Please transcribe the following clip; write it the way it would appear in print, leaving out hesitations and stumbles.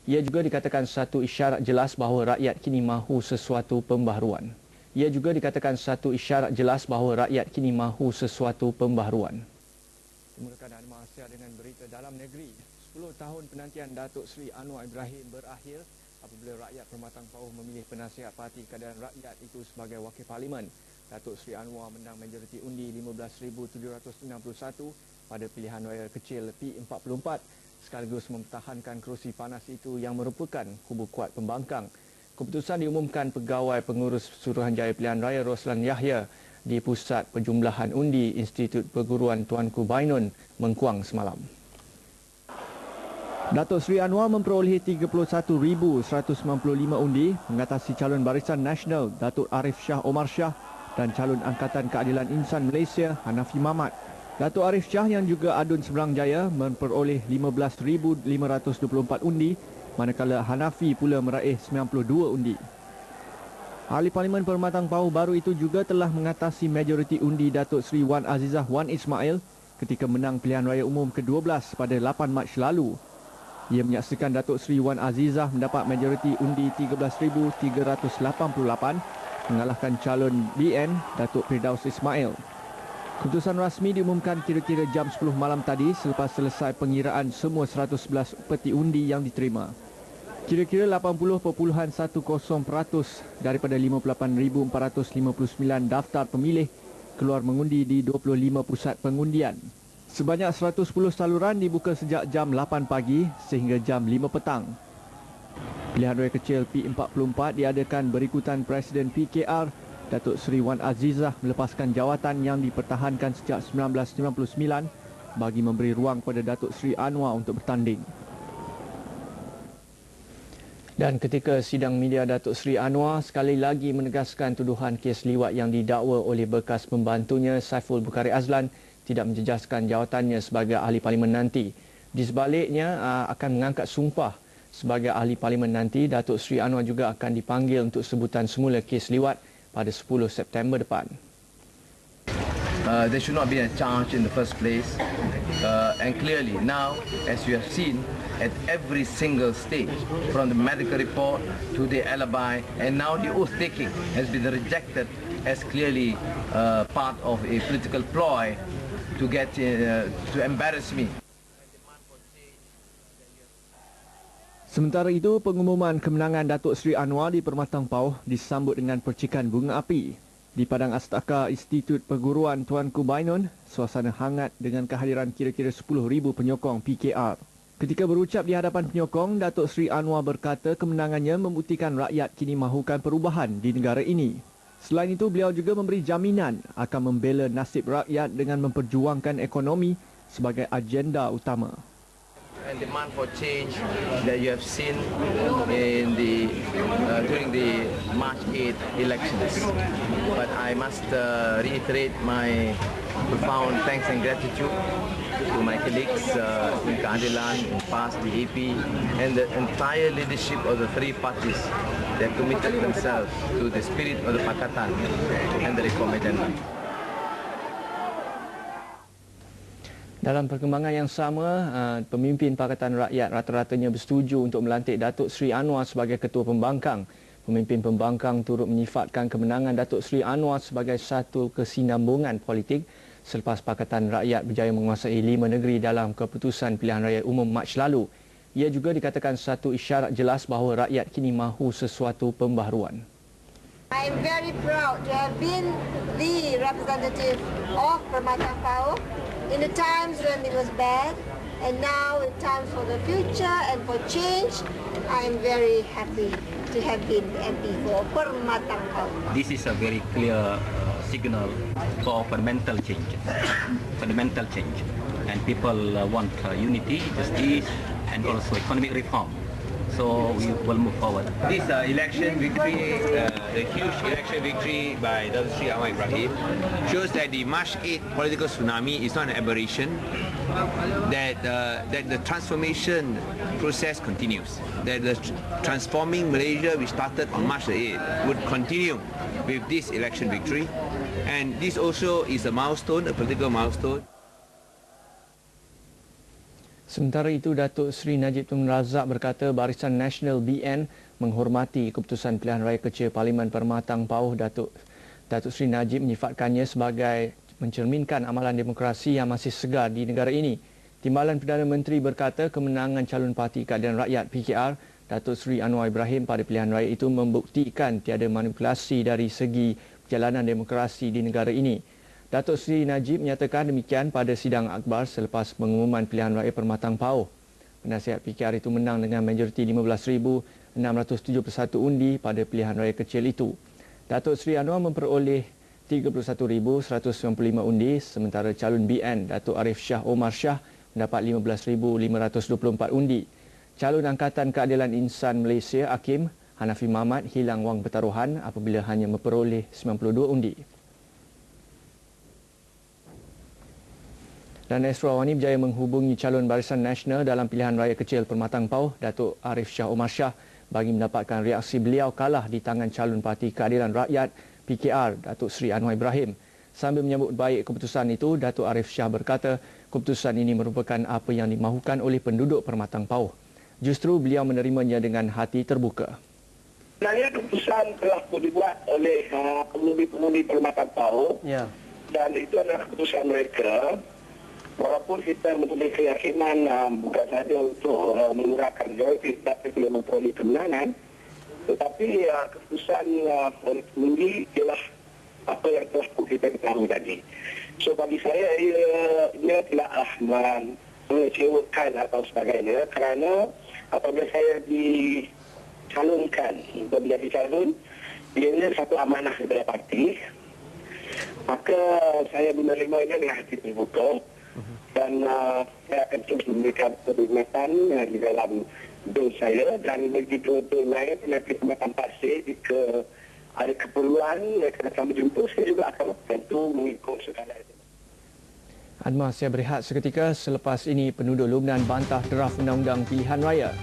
Ia juga dikatakan satu isyarat jelas bahawa rakyat kini mahu sesuatu pembaharuan. Semula keadaan Malaysia dengan berita dalam negeri. 10 tahun penantian Datuk Seri Anwar Ibrahim berakhir apabila rakyat Permatang Pauh memilih penasihat Parti Keadilan Rakyat itu sebagai wakil parlimen. Datuk Seri Anwar menang majoriti undi 15,761 pada pilihan raya kecil P44 sekaligus mempertahankan kerusi panas itu yang merupakan kubu kuat pembangkang. Keputusan diumumkan Pegawai Pengurus Suruhanjaya Pilihan Raya Roslan Yahya di Pusat Penjumlahan Undi Institut Perguruan Tuanku Bainun, Mengkuang semalam. Datuk Seri Anwar memperolehi 31,195 undi mengatasi calon Barisan Nasional Datuk Arif Shah Omar Shah dan calon Angkatan Keadilan Insan Malaysia Hanafi Mamat. Datuk Arif Shah yang juga adun seberang jaya memperoleh 15,524 undi manakala Hanafi pula meraih 92 undi. Ahli Parlimen Permatang Pauh baru itu juga telah mengatasi majoriti undi Datuk Seri Wan Azizah Wan Ismail ketika menang pilihan raya umum ke-12 pada 8 Mac lalu. Ia menyaksikan Datuk Seri Wan Azizah mendapat majoriti undi 13,388 mengalahkan calon BN Datuk Firdaus Ismail. Keputusan rasmi diumumkan kira-kira jam 10 malam tadi selepas selesai pengiraan semua 111 peti undi yang diterima. Kira-kira 80.10% daripada 58,459 daftar pemilih keluar mengundi di 25 pusat pengundian. Sebanyak 110 saluran dibuka sejak jam 8 pagi sehingga jam 5 petang. Pilihan raya kecil P44 diadakan berikutan Presiden PKR Datuk Seri Wan Azizah melepaskan jawatan yang dipertahankan sejak 1999 bagi memberi ruang kepada Datuk Seri Anwar untuk bertanding. Dan ketika sidang media, Datuk Seri Anwar sekali lagi menegaskan tuduhan kes liwat yang didakwa oleh bekas pembantunya Saiful Bukhari Azlan tidak menjejaskan jawatannya sebagai ahli parlimen nanti. Di sebaliknya akan mengangkat sumpah sebagai ahli parlimen nanti. Datuk Seri Anwar juga akan dipanggil untuk sebutan semula kes liwat pada 10 September depan. There should not be a charge in the first place, and clearly now, as you have seen, at every single stage, from the medical report to the alibi, and now the oath taking has been rejected as clearly part of a political ploy to get to embarrass me. Sementara itu, pengumuman kemenangan Datuk Seri Anwar di Permatang Pauh disambut dengan percikan bunga api. Di Padang Astaka Institut Perguruan Tuanku Bainun, suasana hangat dengan kehadiran kira-kira 10,000 penyokong PKR. Ketika berucap di hadapan penyokong, Datuk Seri Anwar berkata kemenangannya membuktikan rakyat kini mahukan perubahan di negara ini. Selain itu, beliau juga memberi jaminan akan membela nasib rakyat dengan memperjuangkan ekonomi sebagai agenda utama. And demand for change that you have seen in during the March 8 elections. But I must reiterate my profound thanks and gratitude to my colleagues in Keadilan, in PAS, the AP, and the entire leadership of the three parties that committed themselves to the spirit of the Pakatan and the reform agenda. Dalam perkembangan yang sama, pemimpin Pakatan Rakyat rata-ratanya bersetuju untuk melantik Datuk Seri Anwar sebagai Ketua Pembangkang. Pemimpin Pembangkang turut menyifatkan kemenangan Datuk Seri Anwar sebagai satu kesinambungan politik selepas Pakatan Rakyat berjaya menguasai 5 negeri dalam keputusan pilihan raya umum Mac lalu. Ia juga dikatakan satu isyarat jelas bahawa rakyat kini mahu sesuatu pembaharuan. I am very proud to have been the representative of Permatang Pauh in the times when it was bad, and now in times for the future and for change. I am very happy to have been the MP for Permatang Pauh. This is a very clear signal for fundamental change, and people want unity, justice, and also economic reform. So we will move forward. This election victory, the huge election victory by Datuk Seri Anwar Ibrahim, shows that the March 8 political tsunami is not an aberration. That the transformation process continues. That the transforming Malaysia, which started on March 8, would continue with this election victory, and this also is a milestone, a political milestone. Sementara itu, Datuk Seri Najib Tun Razak berkata Barisan Nasional BN menghormati keputusan pilihan raya kecil Parlimen Permatang Pauh. Datuk Seri Najib menyifatkannya sebagai mencerminkan amalan demokrasi yang masih segar di negara ini. Timbalan Perdana Menteri berkata kemenangan calon Parti Keadilan Rakyat PKR Datuk Seri Anwar Ibrahim pada pilihan raya itu membuktikan tiada manipulasi dari segi perjalanan demokrasi di negara ini. Datuk Seri Najib menyatakan demikian pada sidang akhbar selepas pengumuman pilihan raya Permatang Pauh. Penasihat PKR itu menang dengan majoriti 15,671 undi pada pilihan raya kecil itu. Datuk Seri Anwar memperoleh 31,195 undi, sementara calon BN Datuk Arif Shah Omar Shah mendapat 15,524 undi. Calon Angkatan Keadilan Insan Malaysia Hakim Hanafi Mamat hilang wang pertaruhan apabila hanya memperoleh 92 undi. Dan Astro Awani berjaya menghubungi calon Barisan Nasional dalam pilihan raya kecil Permatang Pauh, Datuk Arif Shah Omar Shah, bagi mendapatkan reaksi beliau kalah di tangan calon Parti Keadilan Rakyat PKR, Datuk Seri Anwar Ibrahim. Sambil menyambut baik keputusan itu, Datuk Arif Shah berkata keputusan ini merupakan apa yang dimahukan oleh penduduk Permatang Pauh. Justru beliau menerimanya dengan hati terbuka. Sebenarnya keputusan telah dibuat oleh pengundi-pengundi Permatang Pauh, dan itu adalah keputusan mereka. Walaupun kita mempunyai keyakinan bukan saja untuk mengurangkan majoriti tapi juga memperoleh kemenangan, tetapi keputusan oleh pengundi ialah apa yang telah kita ketahui tadi. So bagi saya ia tidaklah mengecewakan atau sebagainya, kerana apabila saya dicalonkan untuk menjadi calon, ia satu amanah daripada parti, maka saya menerimanya dengan hati terbuka. Dan saya akan terus memberikan perkhidmatan di dalam bil saya, dan bagi dua-dua lain penyakit Permatang Pasir jika ada keperluan mereka akan berjumpa, saya juga akan tentu mengikut sekadar itu. Adma, saya berehat seketika. Selepas ini penduduk Lubnan bantah draft undang-undang pilihan raya.